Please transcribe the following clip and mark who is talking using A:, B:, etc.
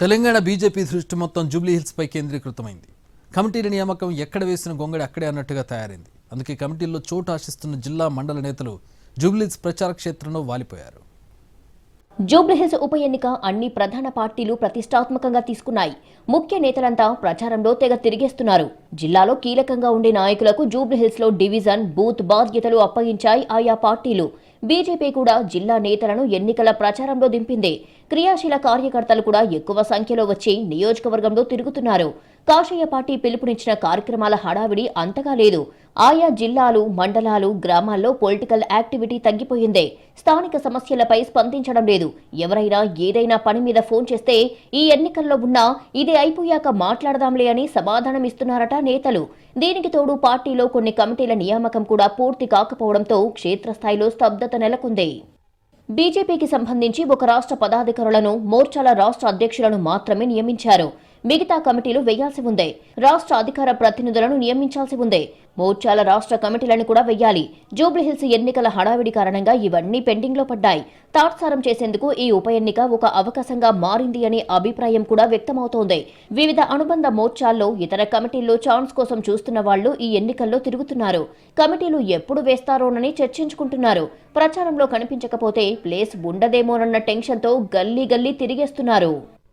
A: Telangana BJP దృష్టి మొత్తం జూబ్లీహిల్స్ పై కేంద్రీకృతమైంది. కమిటీల నియామకం ఎక్కడ వేసిన గొంగడి అక్కడే అన్నట్టుగా తయారైంది. అందుకే కమిటీల్లో చోటు ఆశిస్తున్న జిల్లా మండల నేతలు జూబ్లీహిల్స్ ప్రచార క్షేత్రంలో వాలిపోయారు.
B: జూబ్లీహిల్స్ ఉప ఎన్నిక అన్ని ప్రధాన పార్టీలు ప్రతిష్టాత్మకంగా తీసుకున్నాయి. ముఖ్య నేతలంతా ప్రచారంలో తెగ తిరిగేస్తున్నారు. జిల్లాలో కీలకంగా ఉండే నాయకులకు జూబ్లీహిల్స్ లో డివిజన్, బూత్ బాధ్యతలు అప్పగించాయి ఆయా పార్టీలు. బీజేపీ కూడా జిల్లా నేతలను ఎన్నికల ప్రచారంలో దింపింది. క్రియాశీల కార్యకర్తలు కూడా ఎక్కువ సంఖ్యలో వచ్చి నియోజకవర్గంలో తిరుగుతున్నారు. కాషాయ పార్టీ పిలుపునిచ్చిన కార్యక్రమాల హడావిడి అంతగా లేదు. ఆయా జిల్లాలు, మండలాలు, గ్రామాల్లో పొలిటికల్ యాక్టివిటీ తగ్గిపోయిందే. స్థానిక సమస్యలపై స్పందించడం లేదు. ఎవరైనా ఏదైనా పని మీద ఫోన్ చేస్తే ఈ ఎన్నికల్లో ఉన్నా ఇది అయిపోయాక మాట్లాడదాంలే అని సమాధానం ఇస్తున్నారట నేతలు. దీనికి తోడు పార్టీలో కొన్ని కమిటీల నియామకం కూడా పూర్తి కాకపోవడంతో క్షేత్రస్థాయిలో స్తబ్దత నెలకొంది. బీజేపీకి సంబంధించి ఒక రాష్ట్ర పదాధికారులను, మోర్చాల రాష్ట్ర అధ్యక్షులను మాత్రమే నియమించారు. మిగతా కమిటీలు వేయాల్సి ఉంది. రాష్ట్ర అధికార ప్రతినిధులను నియమించాల్సి ఉంది. మోర్చాల రాష్ట్ర కమిటీలను కూడా వెయ్యాలి. జూబ్లీహిల్స్ ఎన్నికల హడావిడి కారణంగా ఇవన్నీ పెండింగ్ లో పడ్డాయి. తాత్సారం చేసేందుకు ఈ ఉప ఎన్నిక ఒక అవకాశంగా మారింది అనే అభిప్రాయం కూడా వ్యక్తమవుతోంది. వివిధ అనుబంధ మోర్చాల్లో, ఇతర కమిటీల్లో ఛాన్స్ కోసం చూస్తున్న వాళ్లు ఈ ఎన్నికల్లో తిరుగుతున్నారు. కమిటీలు ఎప్పుడు వేస్తారోనని చర్చించుకుంటున్నారు. ప్రచారంలో కనిపించకపోతే ప్లేస్ ఉండదేమోనన్న టెన్షన్తో గల్లీ గల్లీ తిరిగేస్తున్నారు.